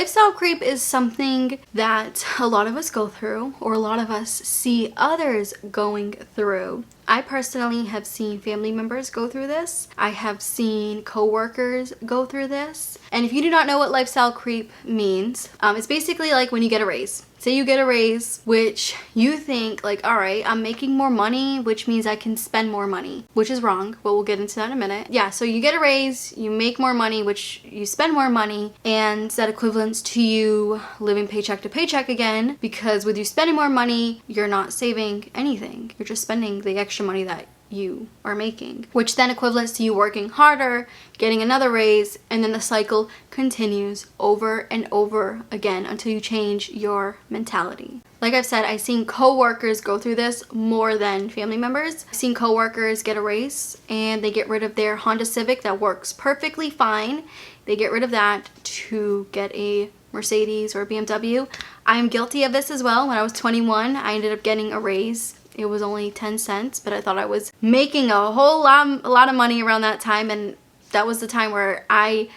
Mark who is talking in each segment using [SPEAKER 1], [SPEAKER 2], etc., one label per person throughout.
[SPEAKER 1] Lifestyle creep is something that a lot of us go through, or a lot of us see others going through. I personally have seen family members go through this. I have seen coworkers go through this. And if you do not know what lifestyle creep means, it's basically like when you get a raise. Say you get a raise, which you think like, all right, I'm making more money, which means I can spend more money, which is wrong, but we'll get into that in a minute. Yeah, so you get a raise, you make more money, which you spend more money, and that equivalents to you living paycheck to paycheck again, because with you spending more money, you're not saving anything. You're just spending the extra money that you are making, which then equivalents to you working harder, getting another raise, and then the cycle continues over and over again until you change your mentality. Like I've said, I've seen coworkers go through this more than family members. I've seen coworkers get a raise and they get rid of their Honda Civic that works perfectly fine. They get rid of that to get a Mercedes or a BMW. I'm guilty of this as well. When I was 21, I ended up getting a raise. It was only 10 cents, but I thought I was making a lot of money around that time, and that was the time where I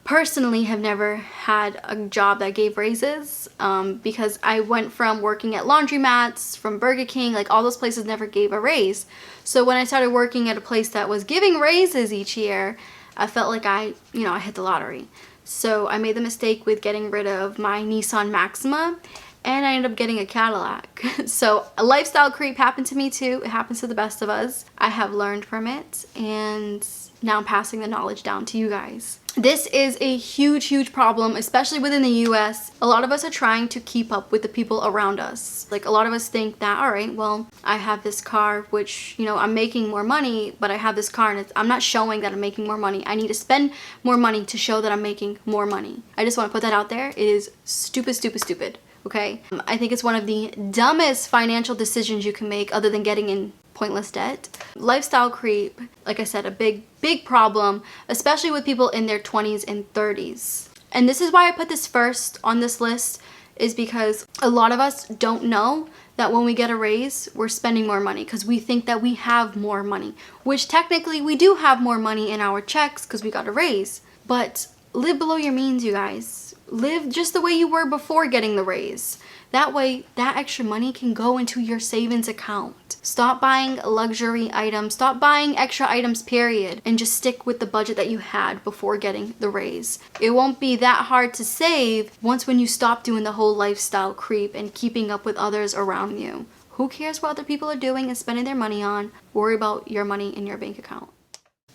[SPEAKER 1] personally have never had a job that gave raises, because I went from working at laundromats, from Burger King, like all those places never gave a raise. So when I started working at a place that was giving raises each year, I felt like I hit the lottery. So I made the mistake with getting rid of my Nissan Maxima, and I ended up getting a Cadillac. So a lifestyle creep happened to me too. It happens to the best of us. I have learned from it, and now I'm passing the knowledge down to you guys. This is a huge problem, especially within the US. A lot of us are trying to keep up with the people around us. Like a lot of us think that, all right, well, I have this car, which, I'm making more money, but I have this car and I'm not showing that I'm making more money. I need to spend more money to show that I'm making more money. I just want to put that out there. It is stupid. Okay? I think it's one of the dumbest financial decisions you can make other than getting in pointless debt. Lifestyle creep, like I said, a big problem, especially with people in their 20s and 30s. And this is why I put this first on this list, is because a lot of us don't know that when we get a raise, we're spending more money because we think that we have more money, which technically we do have more money in our checks because we got a raise. But live below your means, you guys. Live just the way you were before getting the raise. That way, that extra money can go into your savings account. Stop buying luxury items. Stop buying extra items, period. And just stick with the budget that you had before getting the raise. It won't be that hard to save when you stop doing the whole lifestyle creep and keeping up with others around you. Who cares what other people are doing and spending their money on? Worry about your money in your bank account.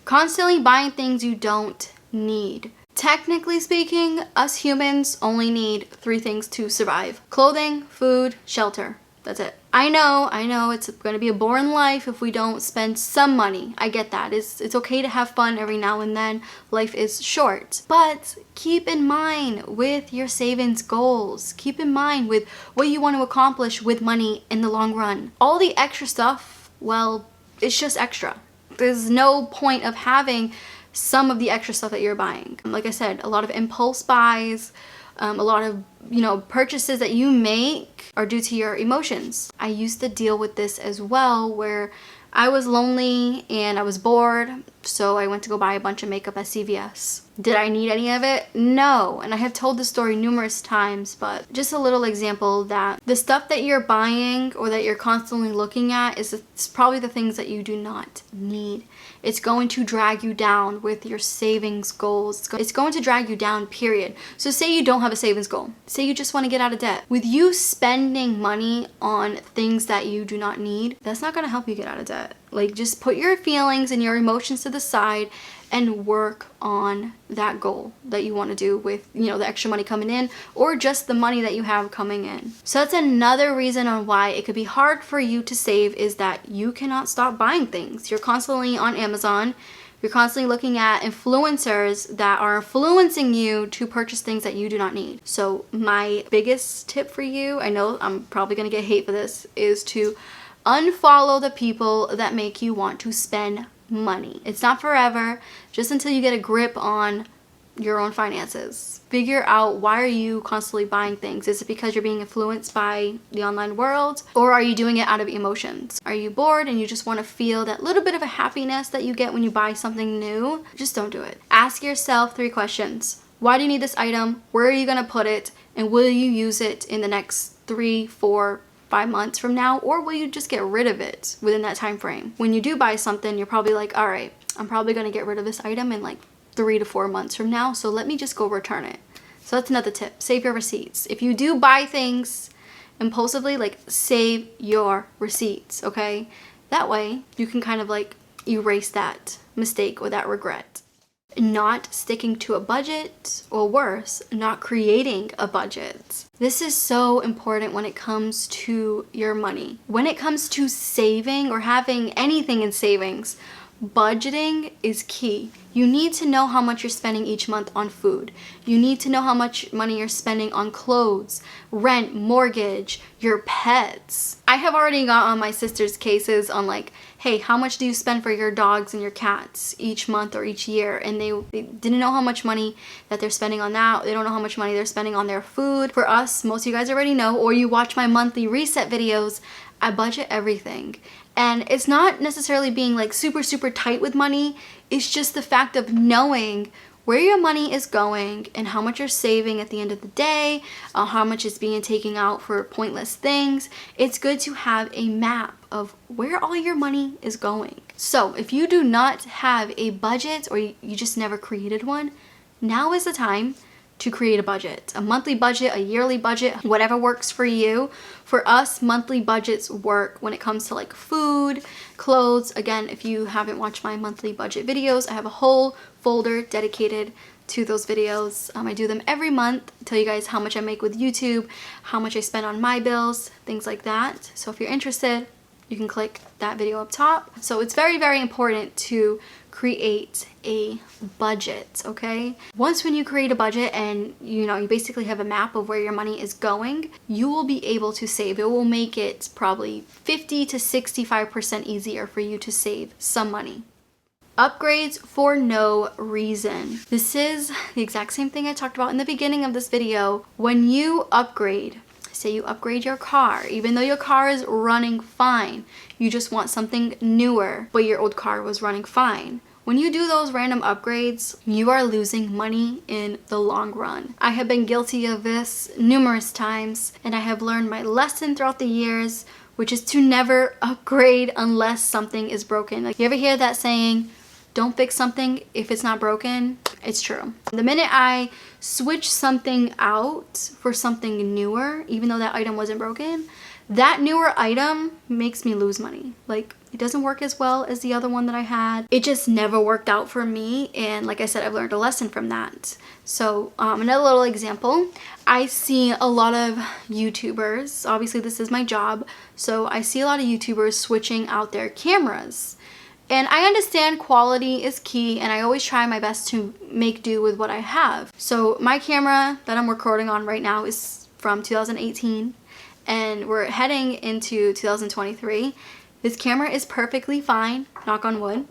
[SPEAKER 1] Constantly buying things you don't need. Technically speaking, us humans only need 3 things to survive: clothing, food, shelter. That's it. I know it's going to be a boring life if we don't spend some money. I get that. It's okay to have fun every now and then. Life is short. But keep in mind with your savings goals. Keep in mind with what you want to accomplish with money in the long run. All the extra stuff, well, it's just extra. There's no point of having some of the extra stuff that you're buying. Like I said, a lot of impulse buys, a lot of purchases that you make are due to your emotions. I used to deal with this as well, where I was lonely and I was bored, so I went to go buy a bunch of makeup at CVS. Did I need any of it? No. And I have told this story numerous times, but just a little example that the stuff that you're buying or that you're constantly looking at is probably the things that you do not need. It's going to drag you down with your savings goals. It's going to drag you down, period. So say you don't have a savings goal. Say you just want to get out of debt. With you spending money on things that you do not need, that's not going to help you get out of debt. Like, just put your feelings and your emotions to the side and work on that goal that you want to do with, the extra money coming in or just the money that you have coming in. So that's another reason on why it could be hard for you to save, is that you cannot stop buying things. You're constantly on Amazon. You're constantly looking at influencers that are influencing you to purchase things that you do not need. So my biggest tip for you, I know I'm probably going to get hate for this, is to unfollow the people that make you want to spend money. It's not forever, just until you get a grip on your own finances. Figure out, why are you constantly buying things? Is it because you're being influenced by the online world, or are you doing it out of emotions? Are you bored and you just want to feel that little bit of a happiness that you get when you buy something new? Just don't do it. Ask yourself 3 questions. Why do you need this item? Where are you gonna put it? And will you use it in the next 3, 4, 5 months from now? Or will you just get rid of it within that time frame? When you do buy something, you're probably like, all right, I'm probably gonna get rid of this item in like 3 to 4 months from now, so let me just go return it. So that's another tip, save your receipts. If you do buy things impulsively, like save your receipts, okay? That way you can kind of like erase that mistake or that regret. Not sticking to a budget, or worse, not creating a budget. This is so important when it comes to your money. When it comes to saving or having anything in savings, budgeting is key. You need to know how much you're spending each month on food. You need to know how much money you're spending on clothes, rent, mortgage, your pets. I have already got on my sister's cases on like, hey, how much do you spend for your dogs and your cats each month or each year? And they didn't know how much money that they're spending on that. They don't know how much money they're spending on their food. For us, most of you guys already know, or you watch my monthly reset videos, I budget everything. And it's not necessarily being like super, super tight with money. It's just the fact of knowing where your money is going and how much you're saving at the end of the day, how much is being taken out for pointless things. It's good to have a map of where all your money is going. So if you do not have a budget, or you just never created one, now is the time to create a budget, a monthly budget, a yearly budget, whatever works for you. For us, monthly budgets work when it comes to like food, clothes. Again, if you haven't watched my monthly budget videos, I have a whole folder dedicated to those videos. I do them every month, tell you guys how much I make with YouTube, how much I spend on my bills, things like that. So if you're interested, you can click that video up top. So it's very, very important to create a budget, okay? Once when you create a budget and you basically have a map of where your money is going, you will be able to save. It will make it probably 50 to 65% easier for you to save some money. Upgrades for no reason. This is the exact same thing I talked about in the beginning of this video. When you upgrade, say you upgrade your car, even though your car is running fine, you just want something newer, but your old car was running fine. When you do those random upgrades, you are losing money in the long run. I have been guilty of this numerous times, and I have learned my lesson throughout the years, which is to never upgrade unless something is broken. Like, you ever hear that saying, don't fix something if it's not broken? It's true. The minute I switch something out for something newer, even though that item wasn't broken, that newer item makes me lose money. Like, it doesn't work as well as the other one that I had. It just never worked out for me. And like I said, I've learned a lesson from that. So another little example, I see a lot of YouTubers, obviously this is my job, so I see a lot of YouTubers switching out their cameras. And I understand quality is key, and I always try my best to make do with what I have. So my camera that I'm recording on right now is from 2018, and we're heading into 2023. This camera is perfectly fine, knock on wood.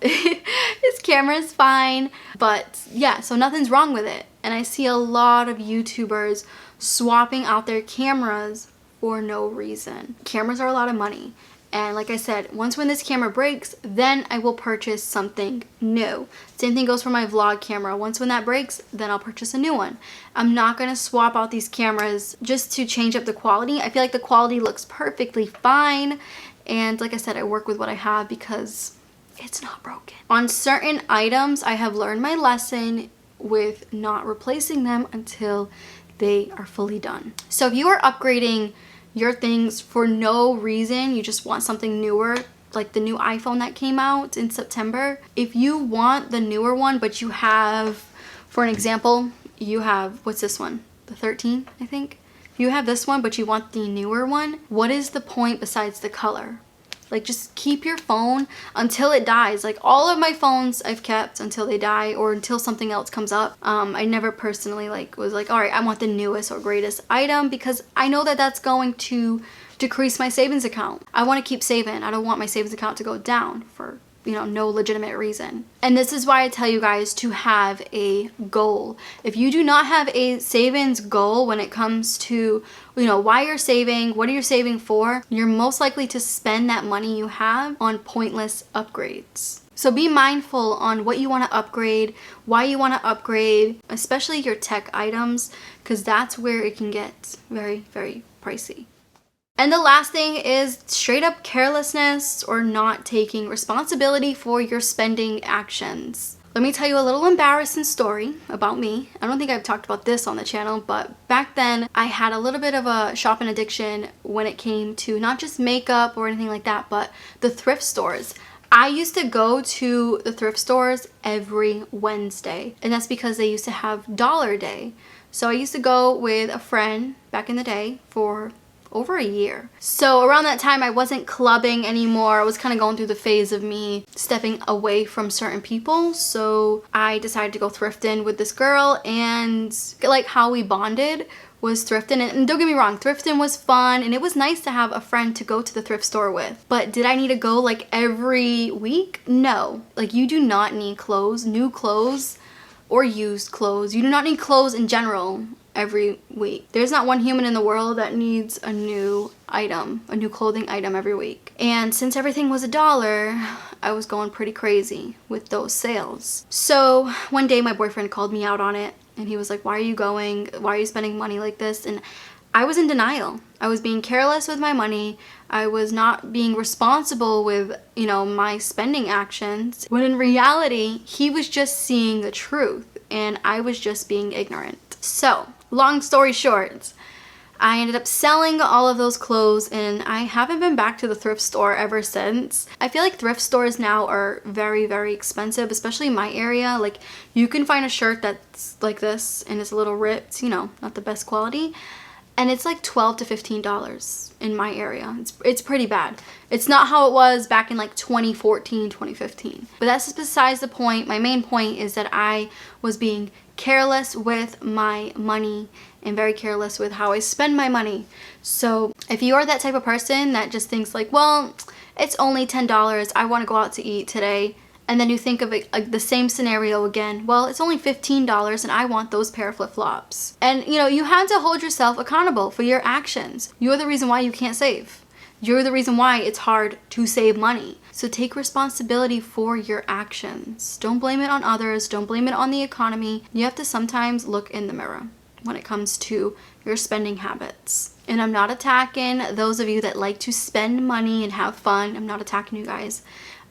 [SPEAKER 1] This camera is fine, but yeah, so nothing's wrong with it. And I see a lot of YouTubers swapping out their cameras for no reason. Cameras are a lot of money. And like I said, once when this camera breaks, then I will purchase something new. Same thing goes for my vlog camera. Once when that breaks, then I'll purchase a new one. I'm not gonna swap out these cameras just to change up the quality. I feel like the quality looks perfectly fine. And like I said, I work with what I have because it's not broken. On certain items, I have learned my lesson with not replacing them until they are fully done. So if you are upgrading your things for no reason, you just want something newer, like the new iPhone that came out in September. If you want the newer one, but you have, for an example, you have, what's this one? The 13, I think? If you have this one, but you want the newer one, what is the point besides the color? Like, just keep your phone until it dies. Like, all of my phones I've kept until they die or until something else comes up. I never personally was like, all right, I want the newest or greatest item, because I know that that's going to decrease my savings account. I want to keep saving. I don't want my savings account to go down for, no legitimate reason. And this is why I tell you guys to have a goal. If you do not have a savings goal when it comes to, why you're saving, what are you saving for, you're most likely to spend that money you have on pointless upgrades. So be mindful on what you want to upgrade, why you want to upgrade, especially your tech items, because that's where it can get very, very pricey. And the last thing is straight up carelessness or not taking responsibility for your spending actions. Let me tell you a little embarrassing story about me. I don't think I've talked about this on the channel, but back then I had a little bit of a shopping addiction when it came to not just makeup or anything like that, but the thrift stores. I used to go to the thrift stores every Wednesday, and that's because they used to have Dollar Day. So I used to go with a friend back in the day for over a year. So around that time I wasn't clubbing anymore. I was kind of going through the phase of me stepping away from certain people. So I decided to go thrifting with this girl, and like how we bonded was thrifting. And don't get me wrong, thrifting was fun and it was nice to have a friend to go to the thrift store with. But did I need to go like every week? No. Like, you do not need clothes, new clothes or used clothes. You do not need clothes in general every week. There's not one human in the world that needs a new item, a new clothing item every week. And since everything was $1, I was going pretty crazy with those sales. So one day my boyfriend called me out on it, and he was like, why are you going? Why are you spending money like this? And I was in denial. I was being careless with my money. I was not being responsible with, you know, my spending actions. When in reality, he was just seeing the truth and I was just being ignorant. So, long story short, I ended up selling all of those clothes and I haven't been back to the thrift store ever since. I feel like thrift stores now are very, very expensive, especially in my area. Like, you can find a shirt that's like this and it's a little ripped, you know, not the best quality, and it's like $12 to $15 in my area. It's pretty bad. It's not how it was back in like 2014, 2015. But that's besides the point. My main point is that I was being careless with my money and very careless with how I spend my money. So if you are that type of person that just thinks like, well, it's only $10, I want to go out to eat today, and then you think of it like the same scenario again, well, it's only $15 and I want those pair of flip-flops. And you know, you have to hold yourself accountable for your actions. You're the reason why you can't save. You're the reason why it's hard to save money. So take responsibility for your actions. Don't blame it on others. Don't blame it on the economy. You have to sometimes look in the mirror when it comes to your spending habits. And I'm not attacking those of you that like to spend money and have fun. I'm not attacking you guys.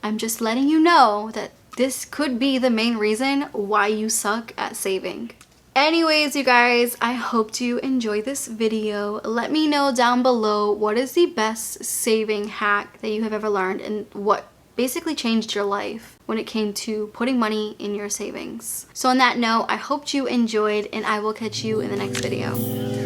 [SPEAKER 1] I'm just letting you know that this could be the main reason why you suck at saving. Anyways, you guys, I hope you enjoyed this video. Let me know down below what is the best saving hack that you have ever learned and what basically changed your life when it came to putting money in your savings. So on that note, I hope you enjoyed and I will catch you in the next video.